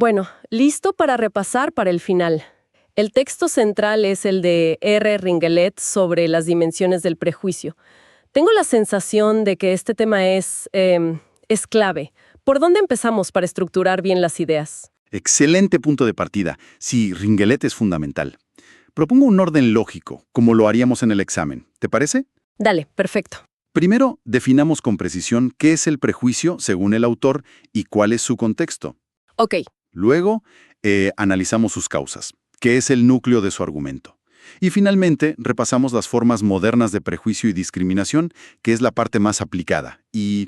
Bueno, listo para repasar para el final. El texto central es el de R. Ringelet sobre las dimensiones del prejuicio. Tengo la sensación de que este tema es clave. ¿Por dónde empezamos para estructurar bien las ideas? Excelente punto de partida. Sí, Ringelet es fundamental. Propongo un orden lógico, como lo haríamos en el examen. ¿Te parece? Dale, perfecto. Primero, definamos con precisión qué es el prejuicio según el autor y cuál es su contexto. Ok, Luego, analizamos sus causas, qué es el núcleo de su argumento. Y finalmente, repasamos las formas modernas de prejuicio y discriminación, que es la parte más aplicada y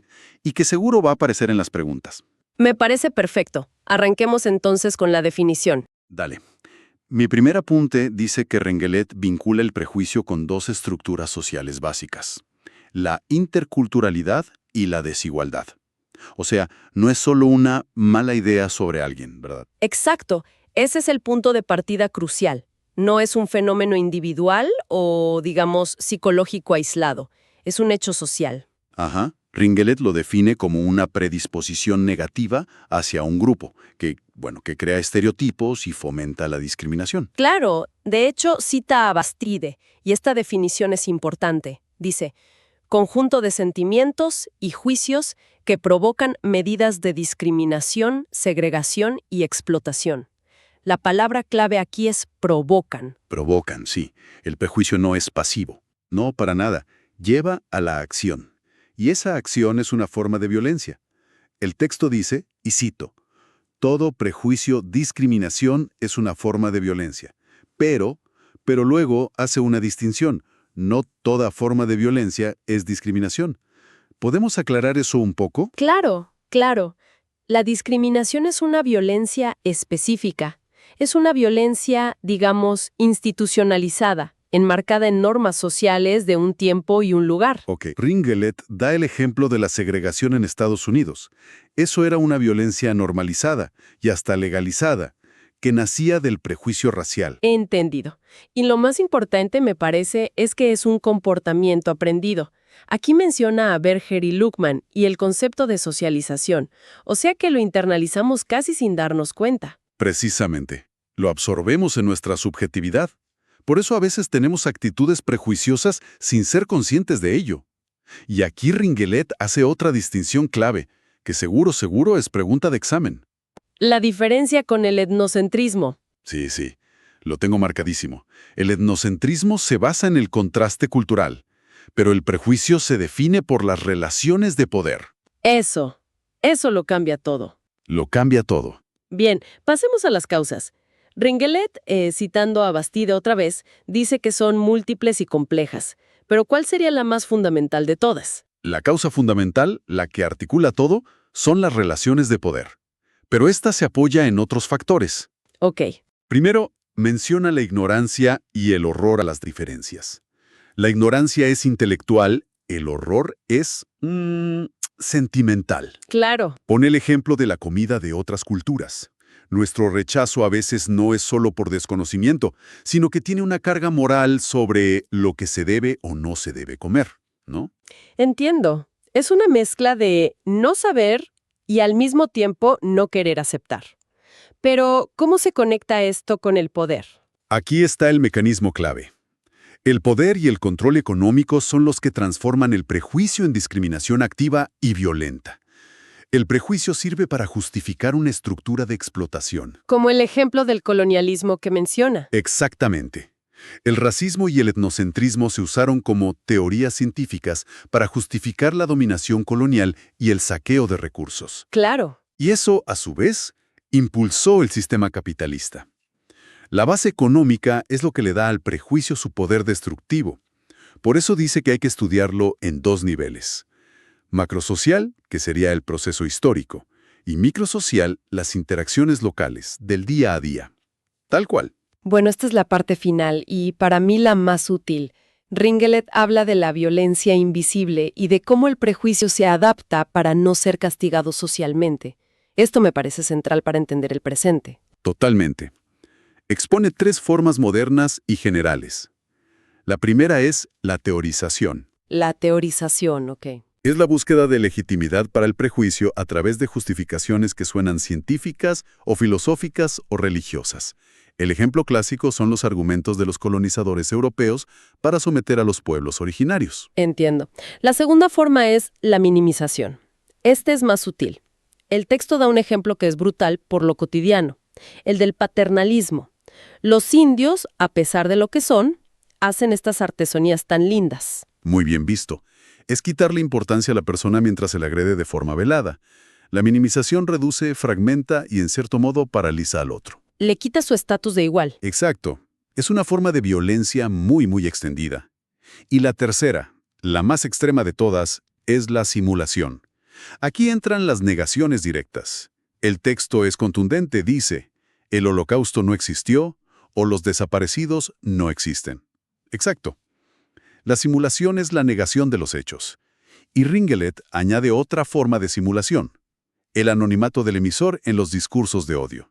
que seguro va a aparecer en las preguntas. me parece perfecto. Arranquemos entonces con la definición. Dale. Mi primer apunte dice que Ringelet vincula el prejuicio con dos estructuras sociales básicas: la interculturalidad y la desigualdad. O sea, no es solo una mala idea sobre alguien, ¿verdad? Exacto, ese es el punto de partida crucial. No es un fenómeno individual o, digamos, psicológico aislado. Es un hecho social. Ajá. Ringelet lo define como una predisposición negativa hacia un grupo, que crea estereotipos y fomenta la discriminación. Claro, de hecho, cita a Bastide, y esta definición es importante. Dice, conjunto de sentimientos y juicios que provocan medidas de discriminación, segregación y explotación. La palabra clave aquí es provocan. Provocan, sí. El prejuicio no es pasivo. No, para nada. Lleva a la acción. Y esa acción es una forma de violencia. El texto dice, y cito, todo prejuicio, discriminación es una forma de violencia. Pero luego hace una distinción. No toda forma de violencia es discriminación. ¿Podemos aclarar eso un poco? Claro, claro. La discriminación es una violencia específica. Es una violencia, digamos, institucionalizada, enmarcada en normas sociales de un tiempo y un lugar. Ok. Ringelet da el ejemplo de la segregación en Estados Unidos. Eso era una violencia normalizada y hasta legalizada, que nacía del prejuicio racial. Entendido. Y lo más importante, me parece, es que es un comportamiento aprendido. Aquí menciona a Berger y Luckmann y el concepto de socialización, o sea que lo internalizamos casi sin darnos cuenta. Precisamente. Lo absorbemos en nuestra subjetividad. Por eso a veces tenemos actitudes prejuiciosas sin ser conscientes de ello. Y aquí Ringelet hace otra distinción clave, que seguro es pregunta de examen. La diferencia con el etnocentrismo. Sí, lo tengo marcadísimo. El etnocentrismo se basa en el contraste cultural, pero el prejuicio se define por las relaciones de poder. Eso lo cambia todo. Lo cambia todo. Bien, pasemos a las causas. Ringelet, citando a Bastide otra vez, dice que son múltiples y complejas. Pero ¿cuál sería la más fundamental de todas? La causa fundamental, la que articula todo, son las relaciones de poder. Pero esta se apoya en otros factores. Ok, Primero, menciona la ignorancia y el horror a las diferencias. La ignorancia es intelectual, el horror es sentimental. claro. Pone el ejemplo de la comida de otras culturas. Nuestro rechazo a veces no es solo por desconocimiento, sino que tiene una carga moral sobre lo que se debe o no se debe comer, ¿no? Entiendo. Es una mezcla de no saber y al mismo tiempo no querer aceptar. Pero, ¿cómo se conecta esto con el poder? Aquí está el mecanismo clave. El poder y el control económico son los que transforman el prejuicio en discriminación activa y violenta. El prejuicio sirve para justificar una estructura de explotación. Como el ejemplo del colonialismo que menciona. Exactamente. El racismo y el etnocentrismo se usaron como teorías científicas para justificar la dominación colonial y el saqueo de recursos. Claro. Y eso, a su vez, impulsó el sistema capitalista. La base económica es lo que le da al prejuicio su poder destructivo. Por eso dice que hay que estudiarlo en dos niveles. Macrosocial, que sería el proceso histórico, y microsocial, las interacciones locales, del día a día. Tal cual. Bueno, esta es la parte final y para mí la más útil. Ringelet habla de la violencia invisible y de cómo el prejuicio se adapta para no ser castigado socialmente. Esto me parece central para entender el presente. Totalmente. Expone tres formas modernas y generales. La primera es la teorización. La teorización, ok. Es la búsqueda de legitimidad para el prejuicio a través de justificaciones que suenan científicas o filosóficas o religiosas. El ejemplo clásico son los argumentos de los colonizadores europeos para someter a los pueblos originarios. Entiendo. La segunda forma es la minimización. Este es más sutil. El texto da un ejemplo que es brutal por lo cotidiano, el del paternalismo. Los indios, a pesar de lo que son, hacen estas artesanías tan lindas. Muy bien visto. Es quitarle importancia a la persona mientras se le agrede de forma velada. La minimización reduce, fragmenta y en cierto modo paraliza al otro. Le quita su estatus de igual. Exacto. Es una forma de violencia muy extendida. Y la tercera, la más extrema de todas, es la simulación. Aquí entran las negaciones directas. El texto es contundente, dice, el holocausto no existió o los desaparecidos no existen. Exacto. La simulación es la negación de los hechos. Y Ringelett añade otra forma de simulación, el anonimato del emisor en los discursos de odio.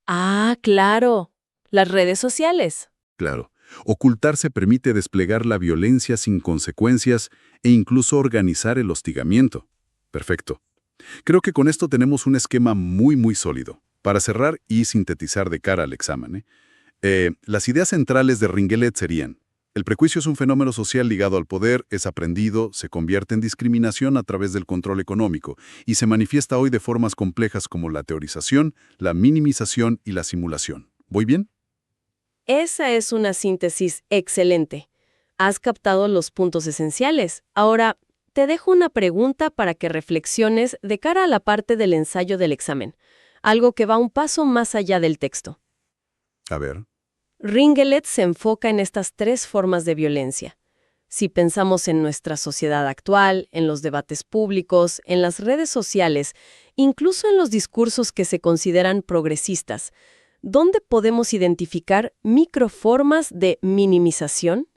Ah, claro. Las redes sociales. Claro, ocultarse permite desplegar la violencia sin consecuencias e incluso organizar el hostigamiento. Perfecto. Creo que con esto tenemos un esquema muy sólido. Para cerrar y sintetizar de cara al examen, las ideas centrales de Ringelett serían: el prejuicio es un fenómeno social ligado al poder, es aprendido, se convierte en discriminación a través del control económico y se manifiesta hoy de formas complejas como la teorización, la minimización y la simulación. ¿Voy bien? Esa es una síntesis excelente. Has captado los puntos esenciales. Ahora, te dejo una pregunta para que reflexiones de cara a la parte del ensayo del examen, algo que va un paso más allá del texto. A ver. Ringelett se enfoca en estas tres formas de violencia. Si pensamos en nuestra sociedad actual, en los debates públicos, en las redes sociales, incluso en los discursos que se consideran progresistas, ¿dónde podemos identificar microformas de minimización?